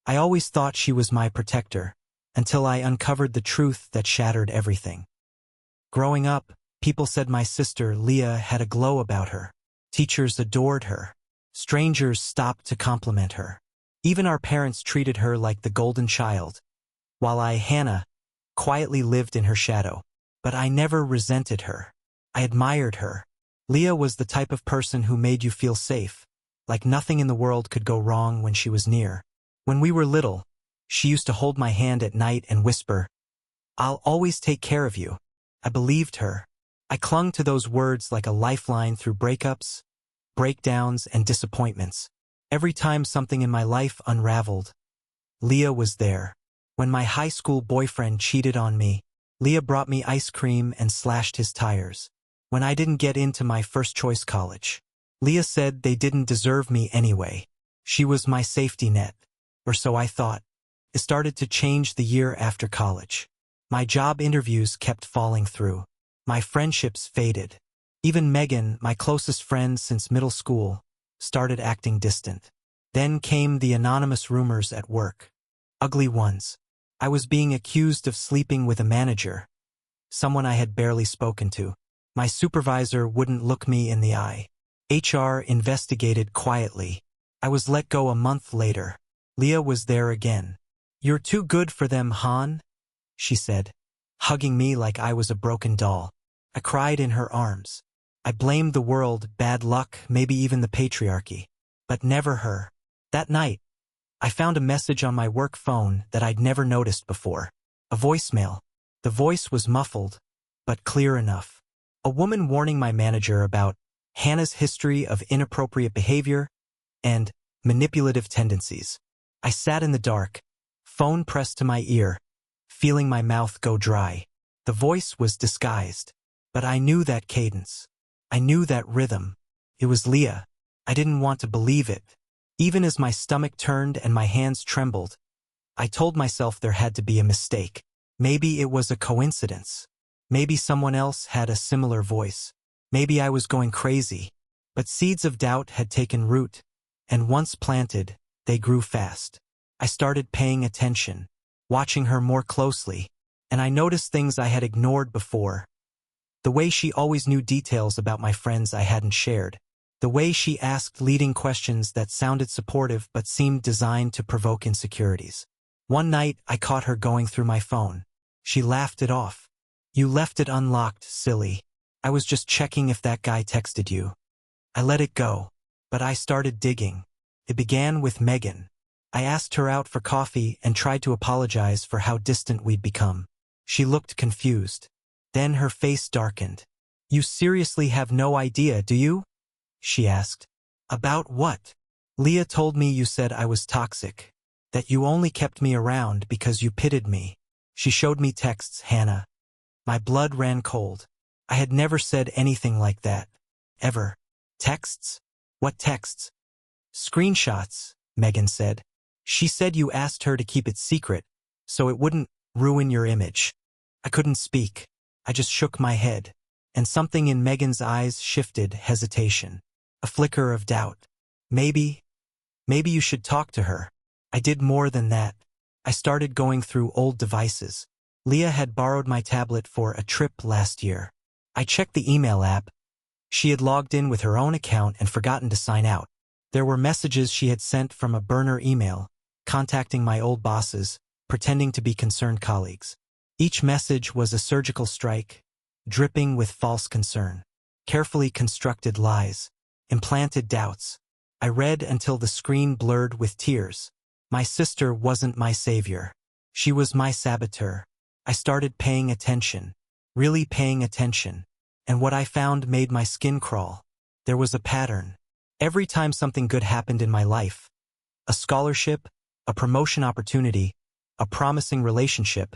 I always thought she was my protector, until I uncovered the truth that shattered everything. Growing up, people said my sister, Leah, had a glow about her. Teachers adored her. Strangers stopped to compliment her. Even our parents treated her like the golden child, while I, Hannah, quietly lived in her shadow. But I never resented her. I admired her. Leah was the type of person who made you feel safe, like nothing in the world could go wrong when she was near. When we were little, she used to hold my hand at night and whisper, "I'll always take care of you." I believed her. I clung to those words like a lifeline through breakups, breakdowns, and disappointments. Every time something in my life unraveled, Leah was there. When my high school boyfriend cheated on me, Leah brought me ice cream and slashed his tires. When I didn't get into my first choice college, Leah said they didn't deserve me anyway. She was my safety net, or so I thought. It started to change the year after college. My job interviews kept falling through. My friendships faded. Even Megan, my closest friend since middle school, started acting distant. Then came the anonymous rumors at work. Ugly ones. I was being accused of sleeping with a manager, someone I had barely spoken to. My supervisor wouldn't look me in the eye. HR investigated quietly. I was let go a month later. Leah was there again. "You're too good for them, Han," she said, hugging me like I was a broken doll. I cried in her arms. I blamed the world, bad luck, maybe even the patriarchy. But never her. That night, I found a message on my work phone that I'd never noticed before. A voicemail. The voice was muffled, but clear enough. A woman warning my manager about Hannah's history of inappropriate behavior and manipulative tendencies. I sat in the dark, phone pressed to my ear, feeling my mouth go dry. The voice was disguised, but I knew that cadence. I knew that rhythm. It was Leah. I didn't want to believe it. Even as my stomach turned and my hands trembled, I told myself there had to be a mistake. Maybe it was a coincidence. Maybe someone else had a similar voice. Maybe I was going crazy. But seeds of doubt had taken root, and once planted, they grew fast. I started paying attention, watching her more closely, and I noticed things I had ignored before. The way she always knew details about my friends I hadn't shared. The way she asked leading questions that sounded supportive but seemed designed to provoke insecurities. One night, I caught her going through my phone. She laughed it off. "You left it unlocked, silly. I was just checking if that guy texted you." I let it go, but I started digging. It began with Megan. I asked her out for coffee and tried to apologize for how distant we'd become. She looked confused. Then her face darkened. "You seriously have no idea, do you?" she asked. "About what?" "Leah told me you said I was toxic, that you only kept me around because you pitied me." She showed me texts, Hannah. My blood ran cold. I had never said anything like that. Ever. "Texts? What texts?" "Screenshots," Megan said. "She said you asked her to keep it secret, so it wouldn't ruin your image." I couldn't speak. I just shook my head. And something in Megan's eyes shifted, hesitation. A flicker of doubt. Maybe you should talk to her." I did more than that. I started going through old devices. Leah had borrowed my tablet for a trip last year. I checked the email app. She had logged in with her own account and forgotten to sign out. There were messages she had sent from a burner email, contacting my old bosses, pretending to be concerned colleagues. Each message was a surgical strike, dripping with false concern. Carefully constructed lies. Implanted doubts. I read until the screen blurred with tears. My sister wasn't my savior. She was my saboteur. I started paying attention. Really paying attention. And what I found made my skin crawl. There was a pattern. Every time something good happened in my life, a scholarship, a promotion opportunity, a promising relationship,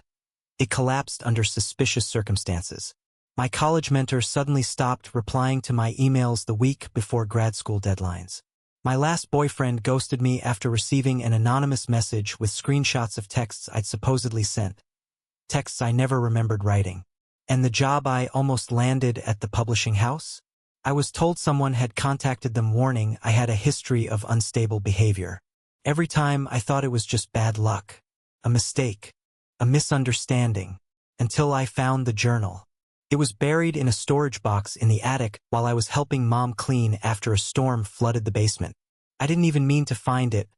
it collapsed under suspicious circumstances. My college mentor suddenly stopped replying to my emails the week before grad school deadlines. My last boyfriend ghosted me after receiving an anonymous message with screenshots of texts I'd supposedly sent. Texts I never remembered writing. And the job I almost landed at the publishing house? I was told someone had contacted them warning I had a history of unstable behavior. Every time I thought it was just bad luck, a mistake, a misunderstanding, until I found the journal. It was buried in a storage box in the attic while I was helping Mom clean after a storm flooded the basement. I didn't even mean to find it.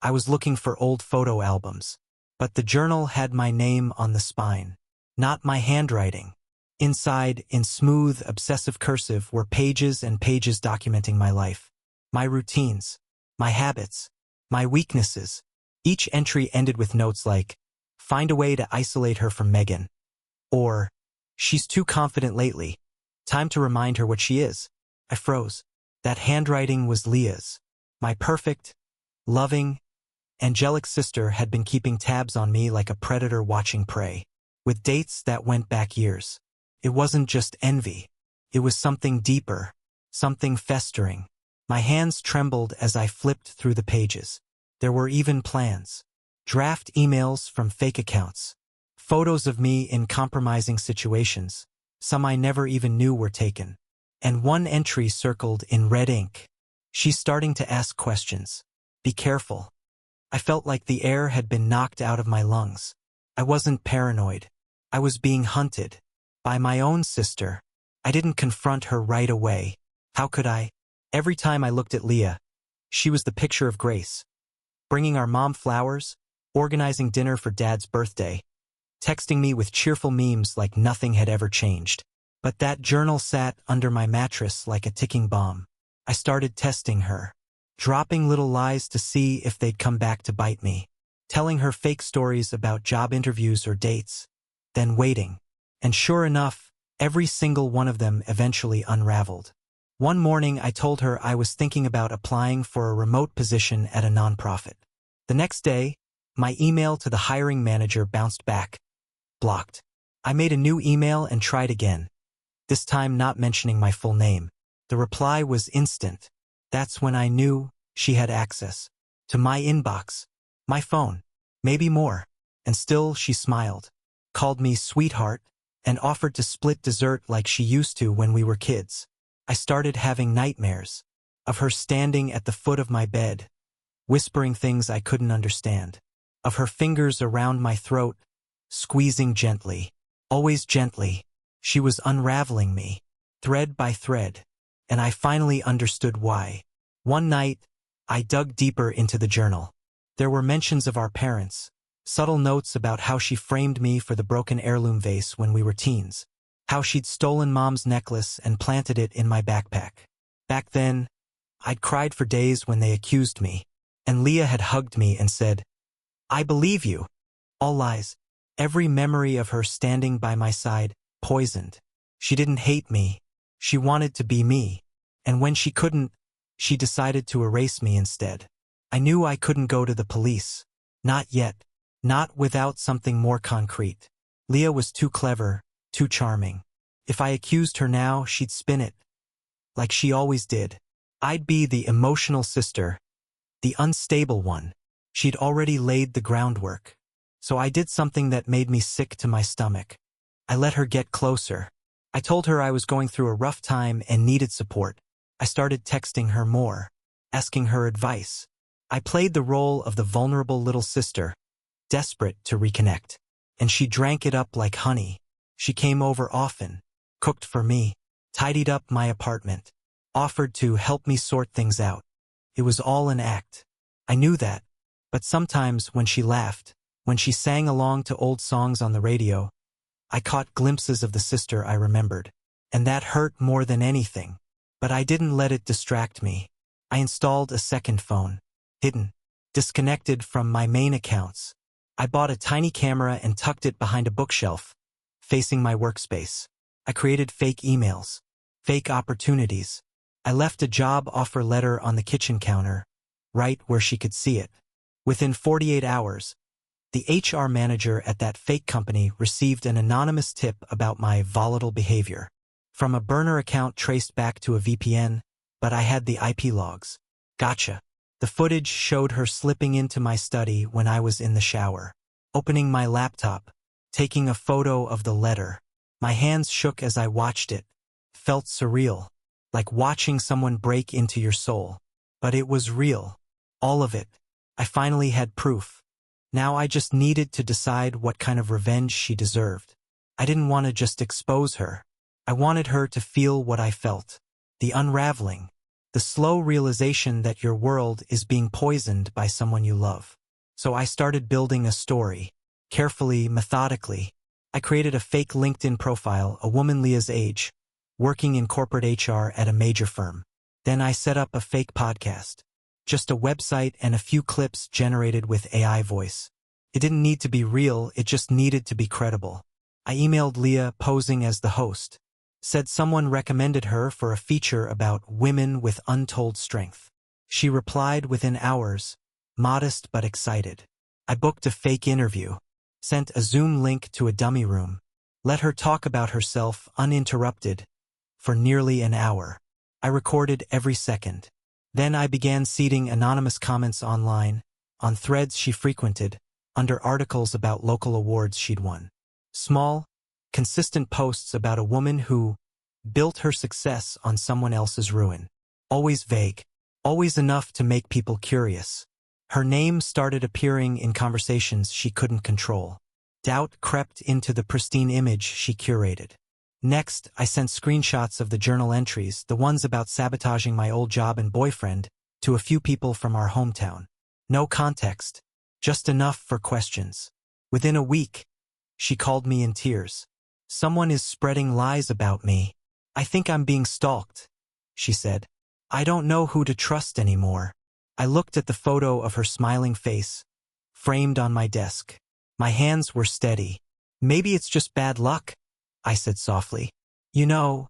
I was looking for old photo albums. But the journal had my name on the spine, not my handwriting. Inside, in smooth, obsessive cursive, were pages and pages documenting my life, my routines, my habits, my weaknesses. Each entry ended with notes like, "Find a way to isolate her from Megan," or, "She's too confident lately. Time to remind her what she is." I froze. That handwriting was Leah's. My perfect, loving, angelic sister had been keeping tabs on me like a predator watching prey, with dates that went back years. It wasn't just envy. It was something deeper, something festering. My hands trembled as I flipped through the pages. There were even plans. Draft emails from fake accounts. Photos of me in compromising situations. Some I never even knew were taken. And one entry circled in red ink. "She's starting to ask questions. Be careful." I felt like the air had been knocked out of my lungs. I wasn't paranoid. I was being hunted. By my own sister. I didn't confront her right away. How could I? Every time I looked at Leah, she was the picture of grace. Bringing our mom flowers, organizing dinner for Dad's birthday, texting me with cheerful memes like nothing had ever changed. But that journal sat under my mattress like a ticking bomb. I started testing her, dropping little lies to see if they'd come back to bite me, telling her fake stories about job interviews or dates, then waiting. And sure enough, every single one of them eventually unraveled. One morning I told her I was thinking about applying for a remote position at a nonprofit. The next day, my email to the hiring manager bounced back. Blocked. I made a new email and tried again, this time not mentioning my full name. The reply was instant. That's when I knew she had access to my inbox, my phone, maybe more. And still she smiled, called me sweetheart, and offered to split dessert like she used to when we were kids. I started having nightmares of her standing at the foot of my bed, whispering things I couldn't understand, of her fingers around my throat, squeezing gently, always gently. She was unraveling me, thread by thread, and I finally understood why. One night, I dug deeper into the journal. There were mentions of our parents, subtle notes about how she framed me for the broken heirloom vase when we were teens, how she'd stolen Mom's necklace and planted it in my backpack. Back then, I'd cried for days when they accused me, and Leah had hugged me and said, "I believe you." All lies. Every memory of her standing by my side, poisoned. She didn't hate me. She wanted to be me. And when she couldn't, she decided to erase me instead. I knew I couldn't go to the police. Not yet. Not without something more concrete. Leah was too clever, too charming. If I accused her now, she'd spin it, like she always did. I'd be the emotional sister, the unstable one. She'd already laid the groundwork. So I did something that made me sick to my stomach. I let her get closer. I told her I was going through a rough time and needed support. I started texting her more, asking her advice. I played the role of the vulnerable little sister, desperate to reconnect. And she drank it up like honey. She came over often, cooked for me, tidied up my apartment, offered to help me sort things out. It was all an act. I knew that. But sometimes when she laughed, when she sang along to old songs on the radio, I caught glimpses of the sister I remembered. And that hurt more than anything. But I didn't let it distract me. I installed a second phone, hidden, disconnected from my main accounts. I bought a tiny camera and tucked it behind a bookshelf, facing my workspace. I created fake emails, fake opportunities. I left a job offer letter on the kitchen counter, right where she could see it. Within 48 hours, the HR manager at that fake company received an anonymous tip about my volatile behavior. From a burner account traced back to a VPN, but I had the IP logs. Gotcha. The footage showed her slipping into my study when I was in the shower, opening my laptop, taking a photo of the letter. My hands shook as I watched it. Felt surreal, like watching someone break into your soul. But it was real. All of it. I finally had proof. Now I just needed to decide what kind of revenge she deserved. I didn't want to just expose her. I wanted her to feel what I felt. The unraveling. The slow realization that your world is being poisoned by someone you love. So I started building a story. Carefully, methodically. I created a fake LinkedIn profile, a woman Leah's age, working in corporate HR at a major firm. Then I set up a fake podcast. Just a website and a few clips generated with AI voice. It didn't need to be real, it just needed to be credible. I emailed Leah posing as the host. Said someone recommended her for a feature about women with untold strength. She replied within hours, modest but excited. I booked a fake interview. Sent a Zoom link to a dummy room. Let her talk about herself uninterrupted for nearly an hour. I recorded every second. Then I began seeding anonymous comments online, on threads she frequented, under articles about local awards she'd won. Small, consistent posts about a woman who built her success on someone else's ruin. Always vague. Always enough to make people curious. Her name started appearing in conversations she couldn't control. Doubt crept into the pristine image she curated. Next, I sent screenshots of the journal entries, the ones about sabotaging my old job and boyfriend, to a few people from our hometown. No context, just enough for questions. Within a week, she called me in tears. Someone is spreading lies about me. I think I'm being stalked, she said. I don't know who to trust anymore. I looked at the photo of her smiling face, framed on my desk. My hands were steady. Maybe it's just bad luck, I said softly. You know,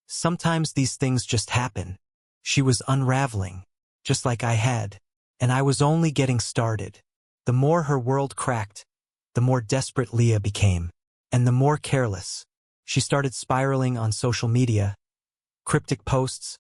sometimes these things just happen. She was unraveling, just like I had, and I was only getting started. The more her world cracked, the more desperate Leah became, and the more careless. She started spiraling on social media, cryptic posts,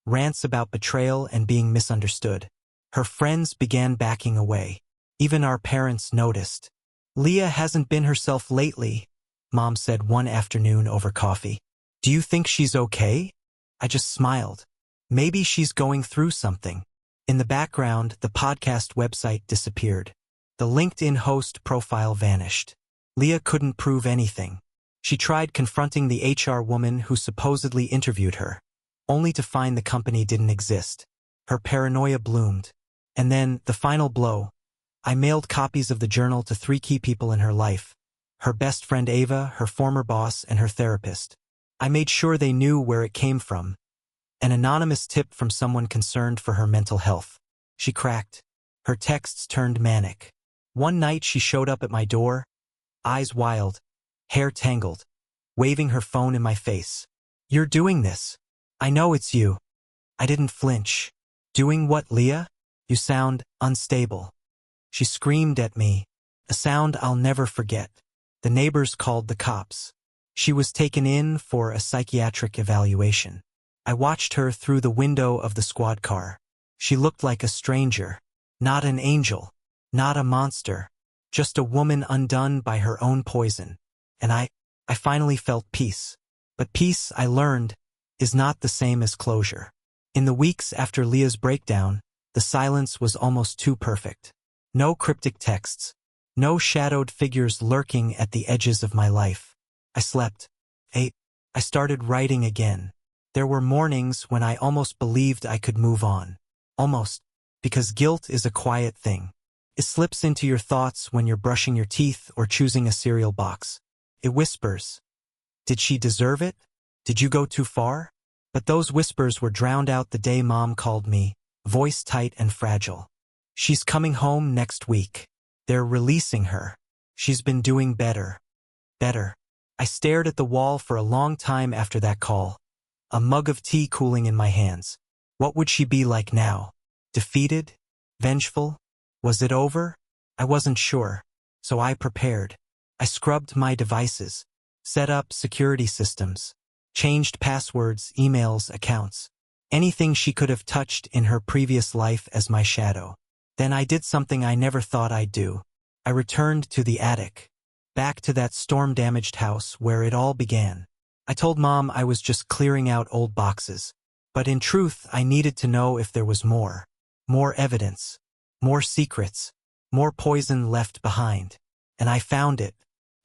rants about betrayal and being misunderstood. Her friends began backing away. Even our parents noticed. Leah hasn't been herself lately, Mom said one afternoon over coffee. Do you think she's okay? I just smiled. Maybe she's going through something. In the background, the podcast website disappeared. The LinkedIn host profile vanished. Leah couldn't prove anything. She tried confronting the HR woman who supposedly interviewed her, only to find the company didn't exist. Her paranoia bloomed. And then, the final blow. I mailed copies of the journal to 3 key people in her life. Her best friend Ava, her former boss, and her therapist. I made sure they knew where it came from. An anonymous tip from someone concerned for her mental health. She cracked. Her texts turned manic. One night she showed up at my door, eyes wild, hair tangled, waving her phone in my face. You're doing this. I know it's you. I didn't flinch. Doing what, Leah? You sound unstable. She screamed at me, a sound I'll never forget. The neighbors called the cops. She was taken in for a psychiatric evaluation. I watched her through the window of the squad car. She looked like a stranger, not an angel, not a monster, just a woman undone by her own poison. And I finally felt peace. But peace, I learned, is not the same as closure. In the weeks after Leah's breakdown, the silence was almost too perfect. No cryptic texts, no shadowed figures lurking at the edges of my life. I slept. I started writing again. There were mornings when I almost believed I could move on. Almost, because guilt is a quiet thing. It slips into your thoughts when you're brushing your teeth or choosing a cereal box. It whispers. Did she deserve it? Did you go too far? But those whispers were drowned out the day Mom called me, voice tight and fragile. She's coming home next week. They're releasing her. She's been doing better. Better. I stared at the wall for a long time after that call, a mug of tea cooling in my hands. What would she be like now? Defeated? Vengeful? Was it over? I wasn't sure, so I prepared. I scrubbed my devices, set up security systems, changed passwords, emails, accounts, anything she could have touched in her previous life as my shadow. Then I did something I never thought I'd do. I returned to the attic, back to that storm-damaged house where it all began. I told Mom I was just clearing out old boxes, but in truth I needed to know if there was more. More evidence. More secrets. More poison left behind. And I found it.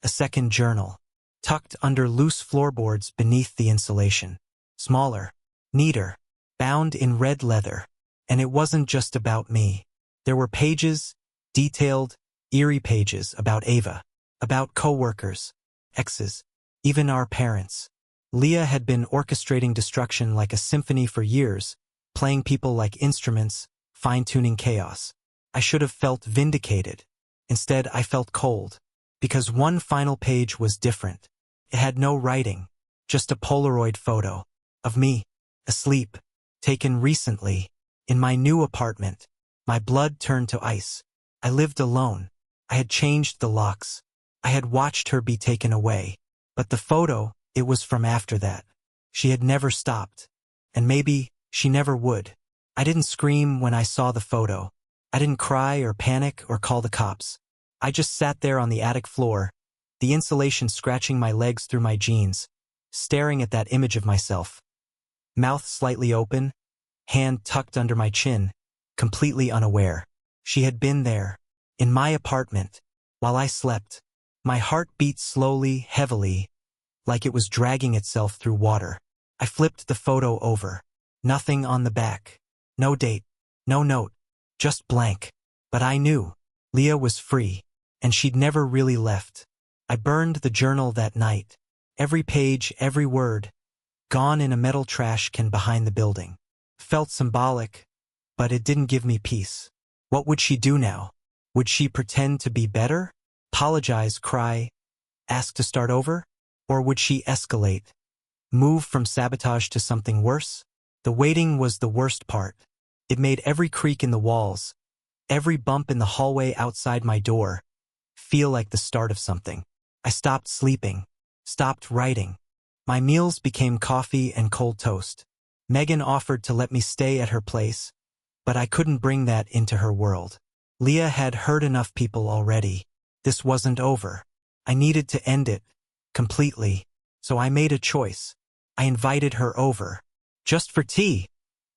A second journal. Tucked under loose floorboards beneath the insulation. Smaller. Neater. Bound in red leather. And it wasn't just about me. There were pages, detailed, eerie pages about Ava. About co-workers. Exes. Even our parents. Leah had been orchestrating destruction like a symphony for years, playing people like instruments, fine-tuning chaos. I should have felt vindicated. Instead, I felt cold. Because one final page was different. It had no writing, just a Polaroid photo. Of me, asleep, taken recently, in my new apartment. My blood turned to ice. I lived alone. I had changed the locks. I had watched her be taken away. But the photo, it was from after that. She had never stopped. And maybe she never would. I didn't scream when I saw the photo. I didn't cry or panic or call the cops. I just sat there on the attic floor, the insulation scratching my legs through my jeans, staring at that image of myself. Mouth slightly open, hand tucked under my chin, completely unaware. She had been there, in my apartment, while I slept. My heart beat slowly, heavily, like it was dragging itself through water. I flipped the photo over. Nothing on the back. No date. No note. Just blank. But I knew. Leah was free. And she'd never really left. I burned the journal that night. Every page, every word. Gone in a metal trash can behind the building. Felt symbolic, but it didn't give me peace. What would she do now? Would she pretend to be better? Apologize, cry, ask to start over? Or would she escalate? Move from sabotage to something worse? The waiting was the worst part. It made every creak in the walls, every bump in the hallway outside my door, feel like the start of something. I stopped sleeping, stopped writing. My meals became coffee and cold toast. Megan offered to let me stay at her place, but I couldn't bring that into her world. Leah had hurt enough people already. This wasn't over. I needed to end it, completely. So I made a choice. I invited her over. Just for tea.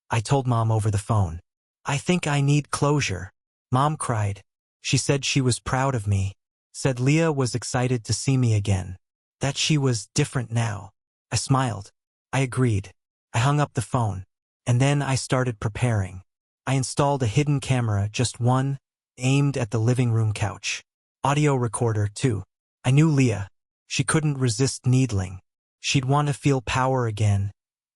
I told Mom over the phone. I think I need closure. Mom cried. She said she was proud of me. Said Leah was excited to see me again. That she was different now. I smiled. I agreed. I hung up the phone. And then I started preparing. I installed a hidden camera, just one, aimed at the living room couch. Audio recorder, too. I knew Leah. She couldn't resist needling. She'd want to feel power again,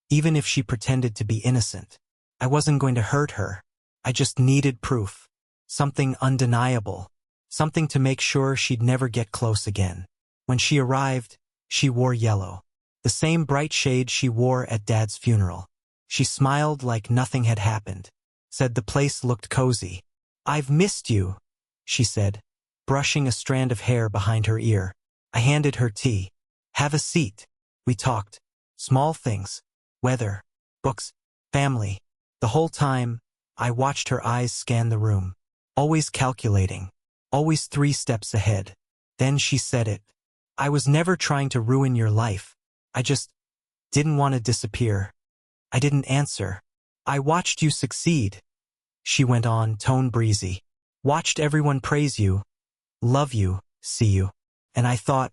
even if she pretended to be innocent. I wasn't going to hurt her. I just needed proof. Something undeniable. Something to make sure she'd never get close again. When she arrived, she wore yellow. The same bright shade she wore at Dad's funeral. She smiled like nothing had happened. Said the place looked cozy. I've missed you, she said, brushing a strand of hair behind her ear. I handed her tea. Have a seat. We talked. Small things. Weather. Books. Family. The whole time, I watched her eyes scan the room. Always calculating. Always 3 steps ahead. Then she said it. I was never trying to ruin your life. I just didn't want to disappear. I didn't answer. I watched you succeed. She went on, tone breezy. Watched everyone praise you. Love you, see you. And I thought,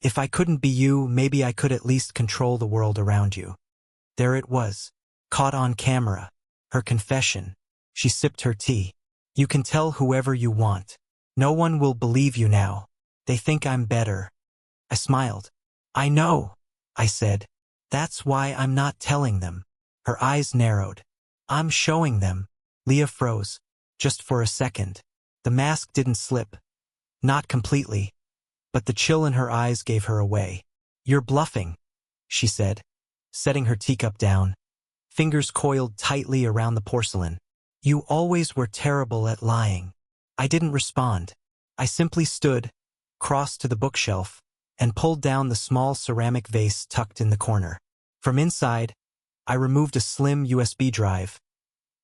if I couldn't be you, maybe I could at least control the world around you. There it was. Caught on camera. Her confession. She sipped her tea. You can tell whoever you want. No one will believe you now. They think I'm better. I smiled. I know, I said. That's why I'm not telling them. Her eyes narrowed. I'm showing them. Leah froze. Just for a second. The mask didn't slip. Not completely. But the chill in her eyes gave her away. You're bluffing, she said, setting her teacup down. Fingers coiled tightly around the porcelain. You always were terrible at lying. I didn't respond. I simply stood, crossed to the bookshelf, and pulled down the small ceramic vase tucked in the corner. From inside, I removed a slim USB drive.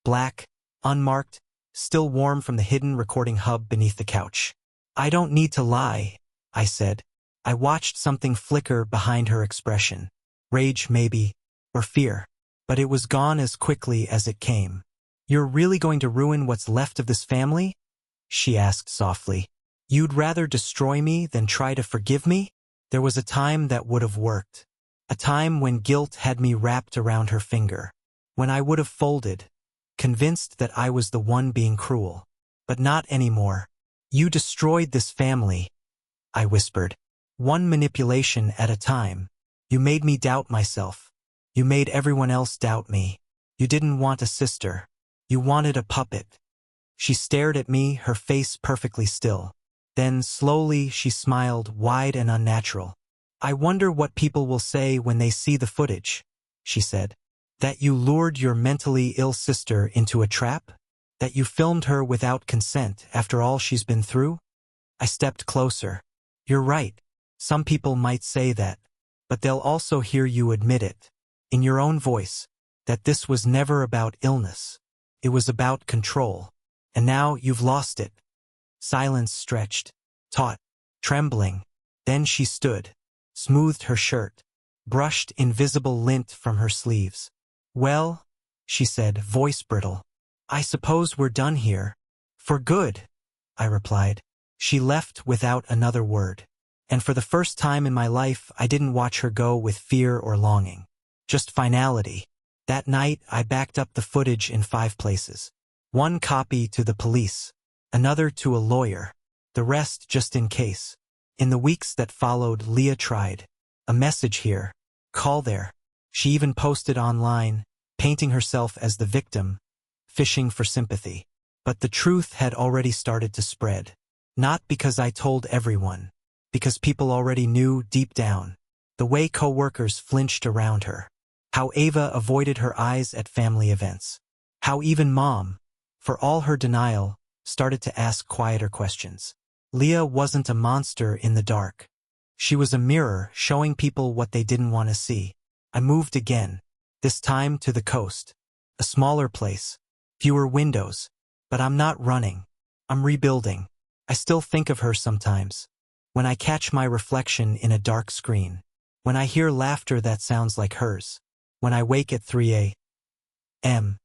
Black, unmarked, still warm from the hidden recording hub beneath the couch. I don't need to lie, I said. I watched something flicker behind her expression. Rage, maybe, or fear. But it was gone as quickly as it came. You're really going to ruin what's left of this family? She asked softly. You'd rather destroy me than try to forgive me? There was a time that would have worked. A time when guilt had me wrapped around her finger. When I would have folded, convinced that I was the one being cruel. But not anymore. You destroyed this family, I whispered. One manipulation at a time. You made me doubt myself. You made everyone else doubt me. You didn't want a sister. You wanted a puppet. She stared at me, her face perfectly still. Then, slowly, she smiled, wide and unnatural. I wonder what people will say when they see the footage, she said. That you lured your mentally ill sister into a trap? That you filmed her without consent after all she's been through? I stepped closer. You're right. Some people might say that. But they'll also hear you admit it, in your own voice, that this was never about illness. It was about control. And now you've lost it. Silence stretched, taut, trembling. Then she stood, smoothed her shirt, brushed invisible lint from her sleeves. Well, she said, voice brittle, I suppose we're done here. For good, I replied. She left without another word. And for the first time in my life, I didn't watch her go with fear or longing. Just finality. That night, I backed up the footage in 5 places. One copy to the police, another to a lawyer, the rest just in case. In the weeks that followed, Leah tried. A message here, call there. She even posted online, painting herself as the victim, fishing for sympathy. But the truth had already started to spread. Not because I told everyone, because people already knew deep down. The way co-workers flinched around her. How Ava avoided her eyes at family events. How even Mom, for all her denial, started to ask quieter questions. Leah wasn't a monster in the dark. She was a mirror showing people what they didn't want to see. I moved again, this time to the coast. A smaller place, fewer windows. But I'm not running. I'm rebuilding. I still think of her sometimes. When I catch my reflection in a dark screen. When I hear laughter that sounds like hers. When I wake at 3 a.m.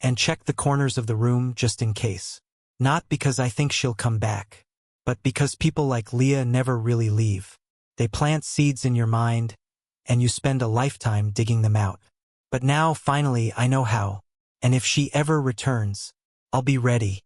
and check the corners of the room just in case. Not because I think she'll come back, but because people like Leah never really leave. They plant seeds in your mind, and you spend a lifetime digging them out. But now, finally, I know how. And if she ever returns, I'll be ready.